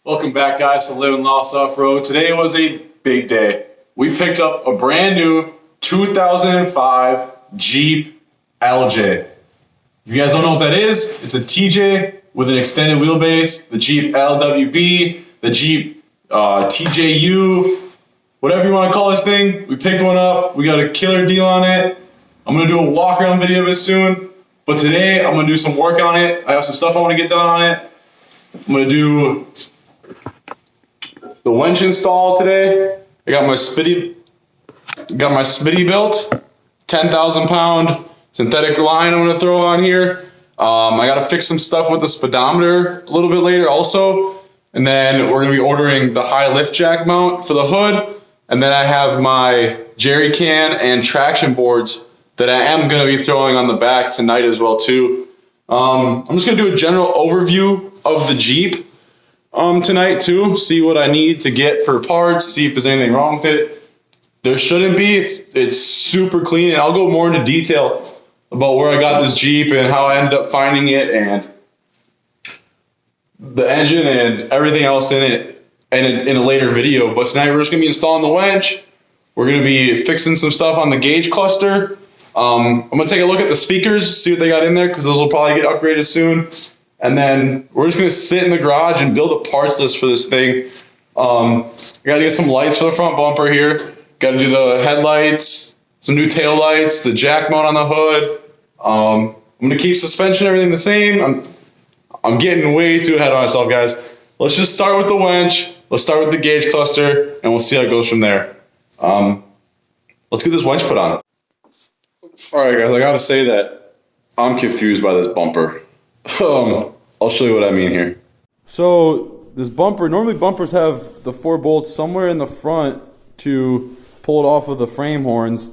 Welcome back, guys, to Living Lost Off-Road. Today was a big day. We picked up a brand new 2005 Jeep LJ. If you guys don't know what that is, it's a TJ with an extended wheelbase, the Jeep LWB, the Jeep TJU, whatever you want to call this thing. We picked one up. We got a killer deal on it. I'm going to do a walk-around video of it soon. But today, I'm going to do some work on it. I have some stuff I want to get done on it. I'm going to do the winch install today. I got my Spitty built, 10,000 pound synthetic line I'm gonna throw on here. I gotta fix some stuff with the speedometer a little bit later also. And then we're gonna be ordering the high lift jack mount for the hood. And then I have my jerry can and traction boards that I am gonna be throwing on the back tonight as well too. I'm just gonna do a general overview of the Jeep tonight too, see what I need to get for parts, see if there's anything wrong with it. There shouldn't be. It's super clean, and I'll go more into detail about where I got this Jeep and how I ended up finding it and the engine and everything else in it and in a later video. But tonight we're just gonna be installing the winch. We're gonna be fixing some stuff on the gauge cluster. I'm gonna take a look at the speakers, see what they got in there, because those will probably get upgraded soon. And then we're just gonna sit in the garage and build a parts list for this thing. I gotta get some lights for the front bumper here. Gotta do the headlights, some new tail lights, the jack mount on the hood. I'm gonna keep suspension, everything the same. I'm getting way too ahead of myself, guys. Let's just start with the winch. Let's start with the gauge cluster, and we'll see how it goes from there. Let's get this winch put on. All right, guys, I gotta say that I'm confused by this bumper. I'll show you what I mean here. So this bumper, normally bumpers have the 4 bolts somewhere in the front to pull it off of the frame horns,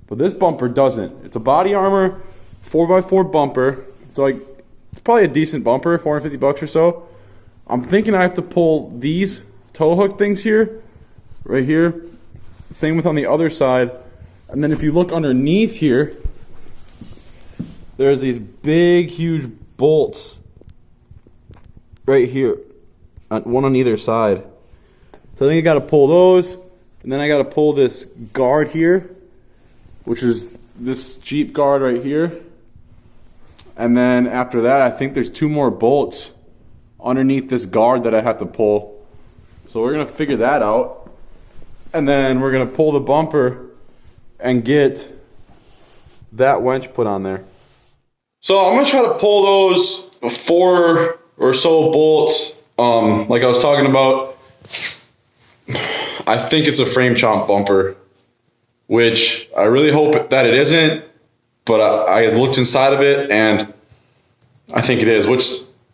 but this bumper doesn't. It's a body armor 4x4 bumper, so it's probably a decent bumper, 450 bucks or so. I'm thinking I have to pull these tow hook things here, right here. Same with on the other side. And then if you look underneath here, there's these big, huge bolts right here, one on either side. So I think I got to pull those, and then I got to pull this guard here, which is this Jeep guard right here. And then after that, I think there's 2 more bolts underneath this guard that I have to pull. So we're going to figure that out. And then we're going to pull the bumper and get that winch put on there. So I'm going to try to pull those 4 or so bolts, like I was talking about. I think it's a frame chomp bumper, which I really hope that it isn't, but I looked inside of it and I think it is, which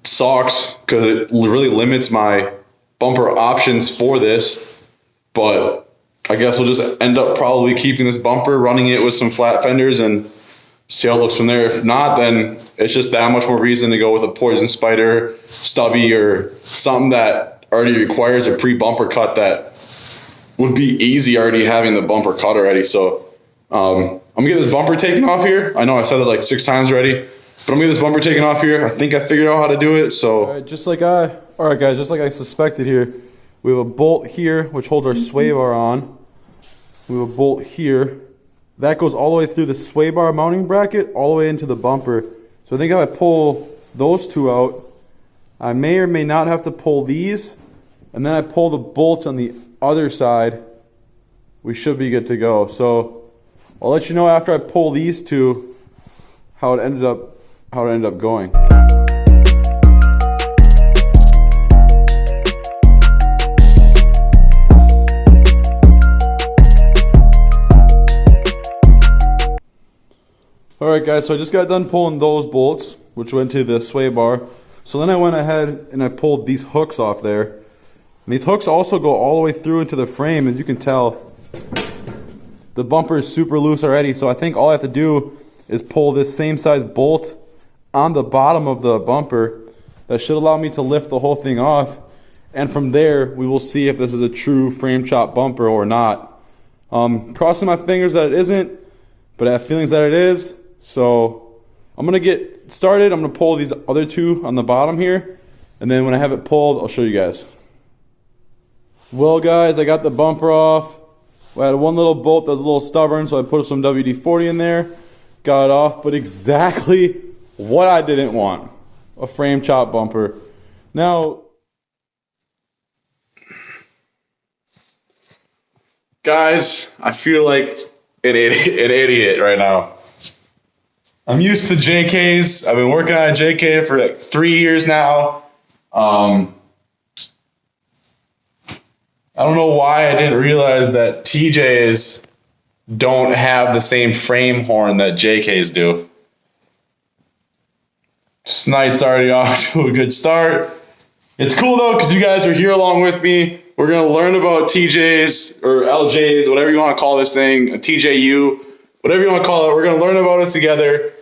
sucks because it really limits my bumper options for this. But I guess we'll just end up probably keeping this bumper, running it with some flat fenders, and see how it looks from there. If not, then it's just that much more reason to go with a poison spider, stubby, or something that already requires a pre-bumper cut that would be easy already having the bumper cut already. So I'm gonna get this bumper taken off here. I know I said it like 6 times already, but I'm gonna get this bumper taken off here. I think I figured out how to do it. So all right guys, just like I suspected here, we have a bolt here which holds our sway bar on. We have a bolt here that goes all the way through the sway bar mounting bracket all the way into the bumper. So I think if I pull those 2 out, I may or may not have to pull these, and then I pull the bolts on the other side, we should be good to go. So I'll let you know after I pull these 2 how it ended up going. Alright guys, so I just got done pulling those bolts, which went to the sway bar. So then I went ahead and I pulled these hooks off there. And these hooks also go all the way through into the frame. As you can tell, the bumper is super loose already. So I think all I have to do is pull this same size bolt on the bottom of the bumper. That should allow me to lift the whole thing off. And from there, we will see if this is a true frame chop bumper or not. Crossing my fingers that it isn't, but I have feelings that it is. So I'm going to get started. I'm going to pull these other 2 on the bottom here, And then when I have it pulled, I'll show you guys. Well guys, I got the bumper off. I had one little bolt that was a little stubborn, so I put some WD-40 in there. Got it off, but exactly what I didn't want. A frame chop bumper. Now, guys, I feel like an idiot right now. I'm used to JKs. I've been working on a JK for like 3 years now. I don't know why I didn't realize that TJs don't have the same frame horn that JKs do. This night's already off to a good start. It's cool though, because you guys are here along with me. We're going to learn about TJs or LJs, whatever you want to call this thing, a TJU, whatever you want to call it. We're going to learn about it together.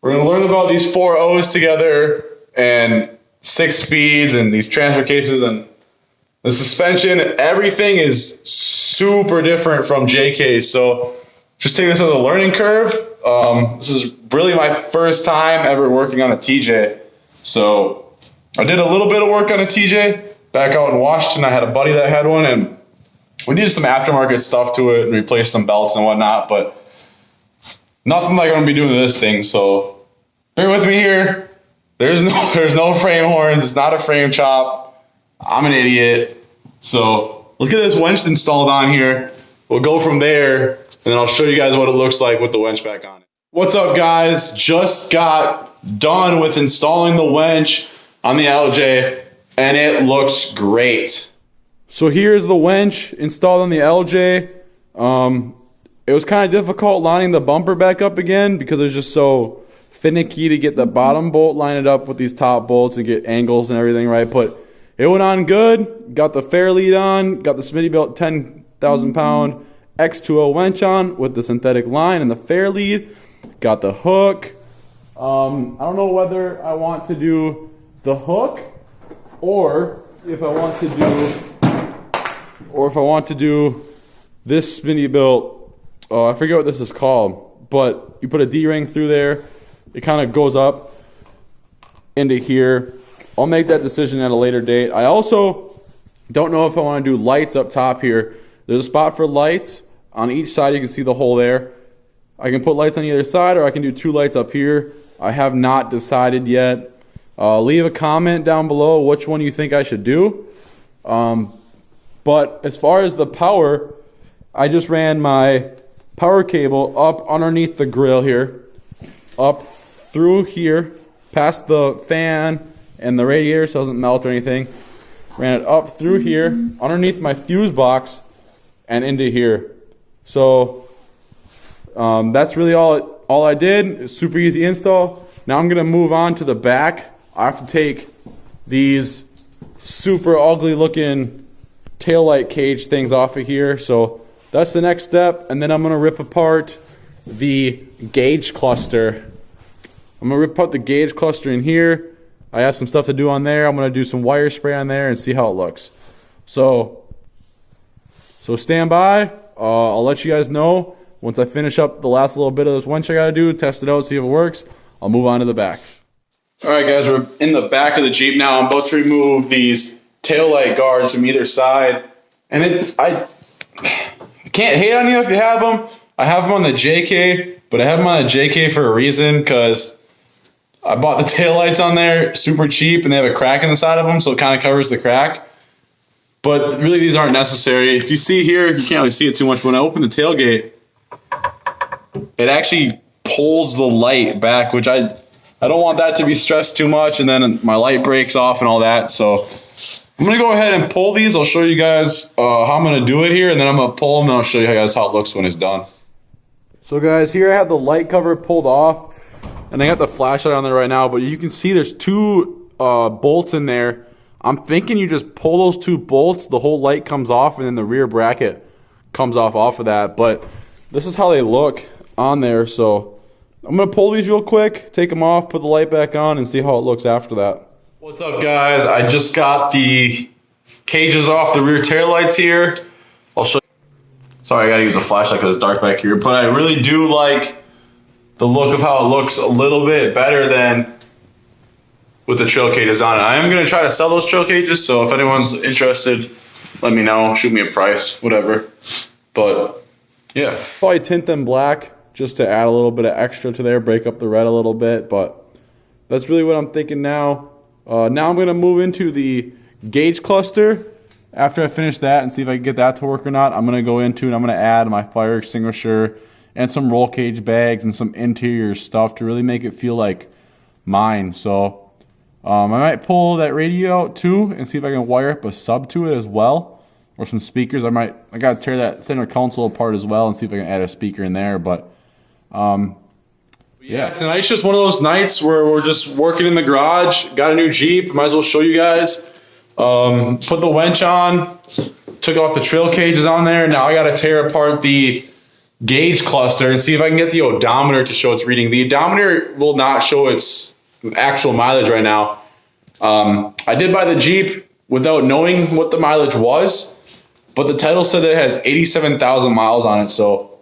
We're going to learn about these 4 O's together and 6 speeds and these transfer cases and the suspension. Everything is super different from JK. So just take this as a learning curve. This is really my first time ever working on a TJ. So I did a little bit of work on a TJ back out in Washington. I had a buddy that had one, and we needed some aftermarket stuff to it and replace some belts and whatnot, but nothing like I'm gonna be doing to this thing. So bear with me here. There's no frame horns. It's not a frame chop. I'm an idiot. So let's get this winch installed on here. We'll go from there, and then I'll show you guys what it looks like with the winch back on it. What's up, guys? Just got done with installing the winch on the LJ, and it looks great. so here's the winch installed on the LJ. It was kind of difficult lining the bumper back up again because it was just so finicky to get the bottom bolt lined up with these top bolts and get angles and everything right. But it went on good. Got the fair lead on. Got the Smittybilt 10,000 pound X2O winch on with the synthetic line and the fair lead. Got the hook. I don't know whether I want to do the hook or if I want to do this Smittybilt. Oh, I forget what this is called, but you put a D-ring through there. It kind of goes up into here. I'll make that decision at a later date. I also don't know if I want to do lights up top here. There's a spot for lights on each side. You can see the hole there. I can put lights on either side, or I can do 2 lights up here. I have not decided yet. Leave a comment down below which one you think I should do. But as far as the power, I just ran my power cable up underneath the grill here, up through here, past the fan and the radiator so it doesn't melt or anything. Ran it up through here, underneath my fuse box, and into here. So that's really all I did. It's super easy install. Now I'm gonna move on to the back. I have to take these super ugly looking taillight cage things off of here. So that's the next step. And then I'm gonna rip apart the gauge cluster. I'm gonna rip apart the gauge cluster in here. I have some stuff to do on there. I'm gonna do some wire spray on there and see how it looks. So stand by. I'll let you guys know once I finish up the last little bit of this winch I gotta do, test it out, see if it works. I'll move on to the back. All right, guys, we're in the back of the Jeep now. I'm about to remove these taillight guards from either side. And I can't hate on you if you have them. I have them on the JK, but I have them on the JK for a reason, because I bought the taillights on there super cheap, and they have a crack in the side of them, so it kind of covers the crack. But really, these aren't necessary. If you see here, you can't really see it too much, but when I open the tailgate, it actually pulls the light back, which I don't want that to be stressed too much, and then my light breaks off and all that. So I'm going to go ahead and pull these. I'll show you guys how I'm going to do it here, and then I'm going to pull them, and I'll show you guys how it looks when it's done. So guys, here I have the light cover pulled off, and I got the flashlight on there right now, but you can see there's 2 bolts in there. I'm thinking you just pull those 2 bolts, the whole light comes off, and then the rear bracket comes off of that. But this is how they look on there. So I'm going to pull these real quick, take them off, put the light back on, and see how it looks after that. What's up, guys? I just got the cages off the rear taillights here. I'll show you. Sorry, I got to use a flashlight because it's dark back here. But I really do like the look of how it looks, a little bit better than with the trail cages on it. I am going to try to sell those trail cages, so if anyone's interested, let me know. Shoot me a price, whatever. But, yeah. Probably tint them black just to add a little bit of extra to there, break up the red a little bit, but that's really what I'm thinking now. Now I'm going to move into the gauge cluster. After I finish that and see if I can get that to work or not, I'm going to go into and I'm going to add my fire extinguisher and some roll cage bags and some interior stuff to really make it feel like mine. So I might pull that radio out too and see if I can wire up a sub to it as well, or some speakers. I got to tear that center console apart as well and see if I can add a speaker in there. But yeah, tonight's just one of those nights where we're just working in the garage. Got a new Jeep. Might as well show you guys. Put the winch on, took off the trail cages on there. Now I got to tear apart the gauge cluster and see if I can get the odometer to show its reading. The odometer will not show its actual mileage right now. I did buy the Jeep without knowing what the mileage was, but the title said that it has 87,000 miles on it. So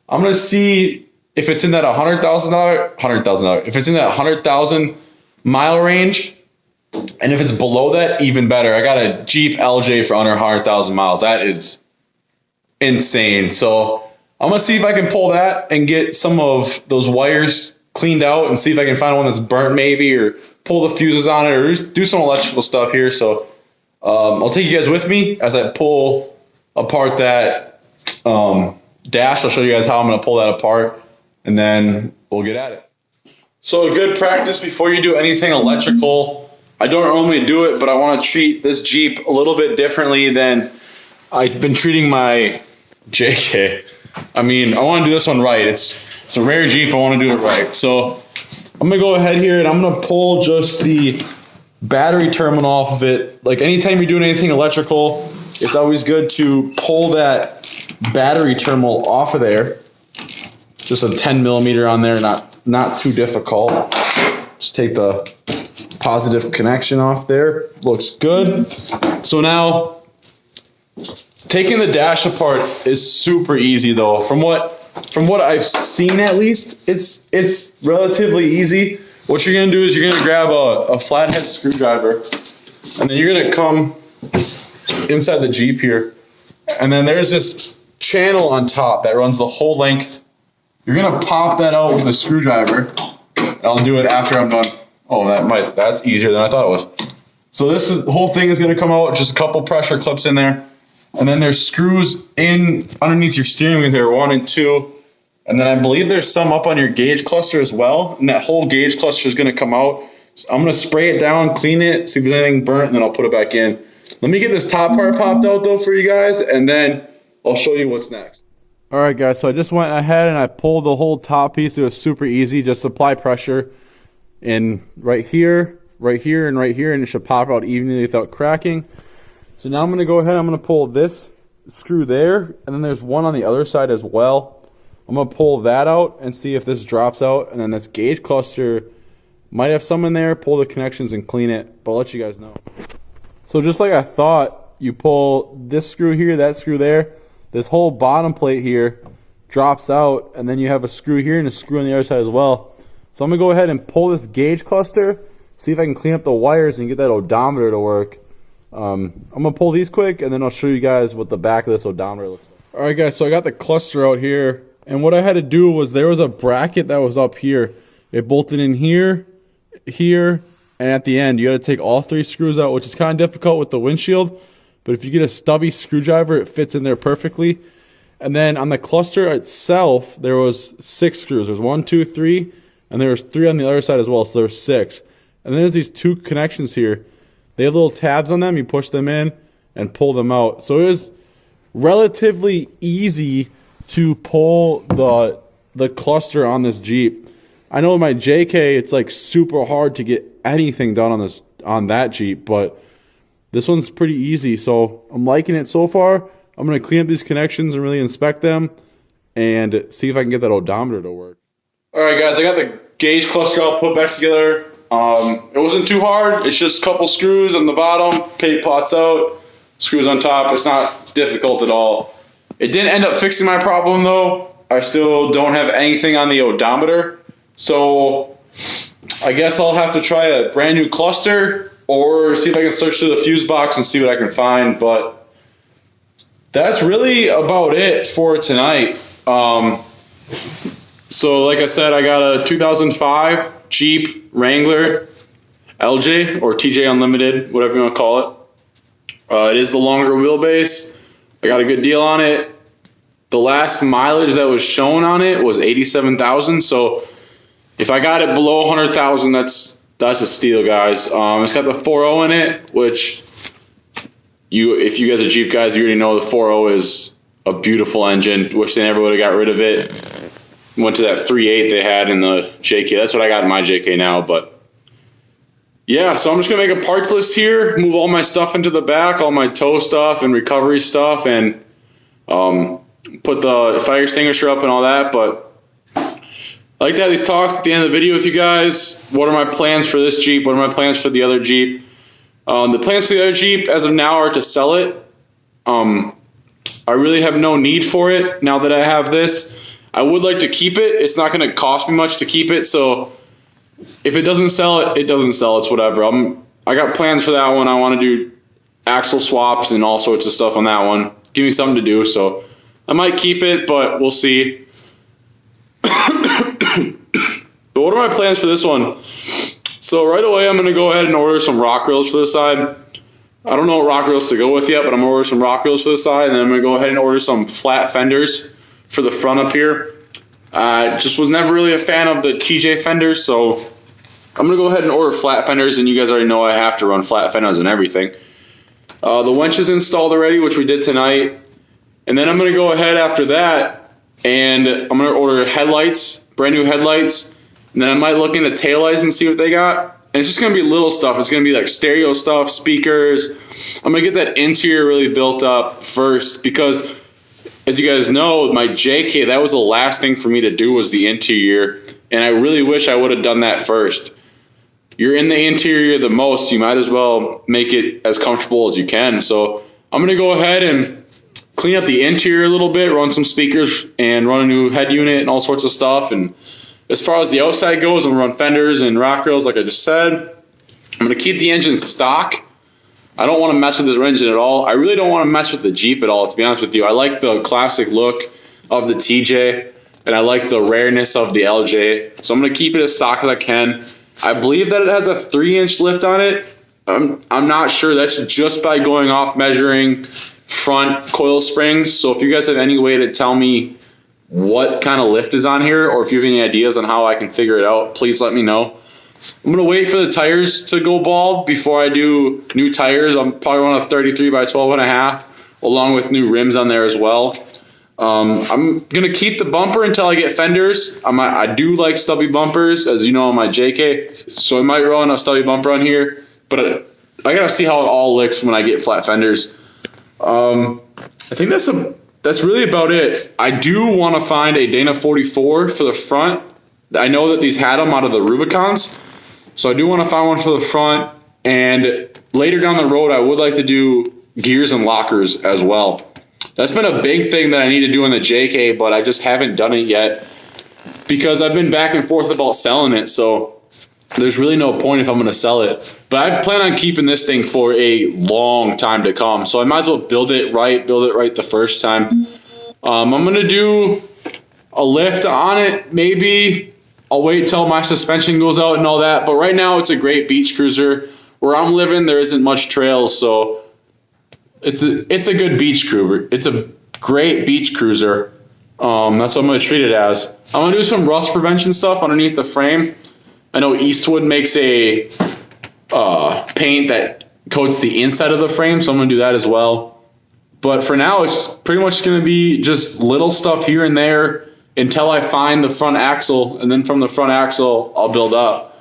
I'm going to see if it's in that $100,000, if it's in that 100,000 mile range. And if it's below that, even better. I got a Jeep LJ for under 100,000 miles. That is insane. So I'm going to see if I can pull that and get some of those wires cleaned out and see if I can find one that's burnt maybe, or pull the fuses on it, or just do some electrical stuff here. So I'll take you guys with me as I pull apart that dash. I'll show you guys how I'm going to pull that apart, and then we'll get at it. So a good practice before you do anything electrical. I don't normally do it, but I want to treat this Jeep a little bit differently than I've been treating my JK. I mean, I want to do this one right. It's a rare Jeep. I want to do it right. So I'm going to go ahead here and I'm going to pull just the battery terminal off of it. Like anytime you're doing anything electrical, it's always good to pull that battery terminal off of there. Just a 10 millimeter on there, not too difficult. Just take the positive connection off there. Looks good. So now taking the dash apart is super easy though. From what I've seen, at least it's relatively easy. What you're gonna do is you're gonna grab a flathead screwdriver, and then you're gonna come inside the Jeep here, and then there's this channel on top that runs the whole length. You're gonna pop that out with a screwdriver. I'll do it after I'm done. Oh, that's easier than I thought it was. So the whole thing is going to come out, just a couple pressure clips in there. And then there's screws in underneath your steering wheel here, 1 and 2. And then I believe there's some up on your gauge cluster as well. And that whole gauge cluster is going to come out. So I'm going to spray it down, clean it, see if there's anything burnt, and then I'll put it back in. Let me get this top part popped out though for you guys, and then I'll show you what's next. All right, guys, so I just went ahead and I pulled the whole top piece. It was super easy. Just apply pressure in right here, and right here, and it should pop out evenly without cracking. So now I'm going to go ahead, I'm going to pull this screw there, and then there's one on the other side as well. I'm going to pull that out and see if this drops out, and then this gauge cluster might have some in there. Pull the connections and clean it, but I'll let you guys know. So just like I thought, you pull this screw here, that screw there, this whole bottom plate here drops out, and then you have a screw here and a screw on the other side as well. So I'm going to go ahead and pull this gauge cluster, see if I can clean up the wires and get that odometer to work. I'm going to pull these quick, and then I'll show you guys what the back of this odometer looks like. Alright guys, so I got the cluster out here, and what I had to do was there was a bracket that was up here. It bolted in here, here, and at the end. You got to take all 3 screws out, which is kind of difficult with the windshield, but if you get a stubby screwdriver, it fits in there perfectly. And then on the cluster itself, there was 6 screws. There's 1, 2, 3, and there was 3 on the other side as well, so there was 6. And then there's these 2 connections here. They have little tabs on them. You push them in and pull them out. So it was relatively easy to pull the cluster on this Jeep. I know with my JK, it's like super hard to get anything done on that Jeep, but this one's pretty easy. So I'm liking it so far. I'm going to clean up these connections and really inspect them and see if I can get that odometer to work. All right, guys, I got the gauge cluster all put back together. It wasn't too hard. It's just a couple screws on the bottom, plate pots out, screws on top. It's not difficult at all. It didn't end up fixing my problem, though. I still don't have anything on the odometer. So I guess I'll have to try a brand new cluster or see if I can search through the fuse box and see what I can find. But that's really about it for tonight. So like I said, I got a 2005 Jeep Wrangler LJ or TJ Unlimited, whatever you want to call it. It is the longer wheelbase. I got a good deal on it. The last mileage that was shown on it was 87,000. So if I got it below 100,000, that's a steal, guys. It's got the 4.0 in it, which if you guys are Jeep guys, you already know the 4.0 is a beautiful engine. Wish they never would have got rid of it. Went to that 3.8 they had in the JK. That's what I got in my JK now, but yeah, so I'm just going to make a parts list here, move all my stuff into the back, all my tow stuff and recovery stuff, and put the fire extinguisher up and all that. But I like to have these talks at the end of the video with you guys. What are my plans for this Jeep? What are my plans for the other Jeep? The plans for the other Jeep as of now are to sell it. I really have no need for it now that I have this. I would like to keep it. It's not going to cost me much to keep it, so if it doesn't sell it, it doesn't sell. It's whatever. I got plans for that one. I want to do axle swaps and all sorts of stuff on that one. Give me something to do, so I might keep it, but we'll see. But what are my plans for this one? So right away, I'm going to go ahead and order some rock rails for the side. I don't know what rock rails to go with yet, but I'm going to order some rock rails for the side, and then I'm going to go ahead and order some flat fenders for the front up here. Just was never really a fan of the TJ fenders, so I'm going to go ahead and order flat fenders, and you guys already know I have to run flat fenders and everything. The winch is installed already, which we did tonight. And then I'm going to go ahead after that, and I'm going to order headlights, brand new headlights. And then I might look into taillights and see what they got. And it's just going to be little stuff. It's going to be like stereo stuff, speakers. I'm going to get that interior really built up first because, as you guys know, my JK, that was the last thing for me to do was the interior. And I really wish I would have done that first. You're in the interior the most. You might as well make it as comfortable as you can. So I'm going to go ahead and clean up the interior a little bit, run some speakers, and run a new head unit and all sorts of stuff. And as far as the outside goes, I'm going to run fenders and rock rails like I just said. I'm going to keep the engine stock. I don't want to mess with this engine at all. I really don't want to mess with the Jeep at all, to be honest with you. I like the classic look of the TJ, and I like the rareness of the LJ. So I'm going to keep it as stock as I can. I believe that it has a 3-inch lift on it. I'm not sure. That's just by going off measuring front coil springs. So if you guys have any way to tell me what kind of lift is on here, or if you have any ideas on how I can figure it out, please let me know. I'm going to wait for the tires to go bald before I do new tires. I'm probably run a 33 by 12.5 along with new rims on there as well. I'm going to keep the bumper until I get fenders. I do like stubby bumpers, as you know, on my JK. So I might run a stubby bumper on here, but I got to see how it all looks when I get flat fenders. I think that's really about it. I do want to find a Dana 44 for the front. I know that these had them out of the Rubicons, so I do want to find one for the front. And later down the road, I would like to do gears and lockers as well. That's been a big thing that I need to do in the JK, but I just haven't done it yet because I've been back and forth about selling it. So there's really no point if I'm going to sell it. But I plan on keeping this thing for a long time to come. So I might as well build it right the first time. I'm going to do a lift on it. Maybe I'll wait till my suspension goes out and all that. But right now it's a great beach cruiser. Where I'm living, there isn't much trails, so it's a good beach cruiser. It's a great beach cruiser. That's what I'm going to treat it as. I'm going to do some rust prevention stuff underneath the frame. I know Eastwood makes a paint that coats the inside of the frame, so I'm going to do that as well. But for now, it's pretty much going to be just little stuff here and there until I find the front axle, and then from the front axle, I'll build up.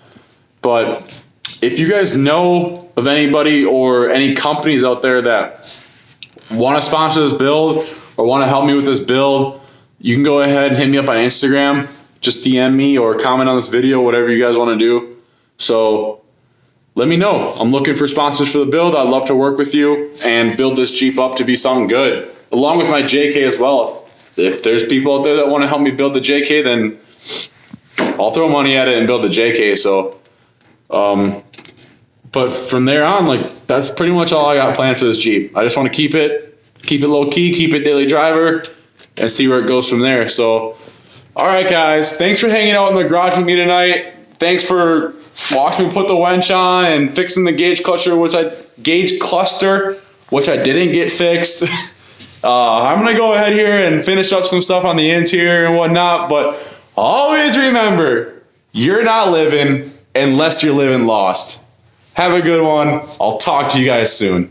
But if you guys know of anybody or any companies out there that want to sponsor this build or want to help me with this build, you can go ahead and hit me up on Instagram. Just DM me or comment on this video, whatever you guys want to do. So let me know. I'm looking for sponsors for the build. I'd love to work with you and build this Jeep up to be something good, along with my JK as well. If there's people out there that want to help me build the JK, then I'll throw money at it and build the JK. So But from there on, like, that's pretty much all I got planned for this Jeep. I just want to keep it low key, keep it daily driver, and see where it goes from there. So, all right, guys, thanks for hanging out in the garage with me tonight. Thanks for watching me put the winch on and fixing the gauge cluster, which I didn't get fixed. I'm gonna go ahead here and finish up some stuff on the interior and whatnot. But always remember, you're not living unless you're living lost. Have a good one. I'll talk to you guys soon.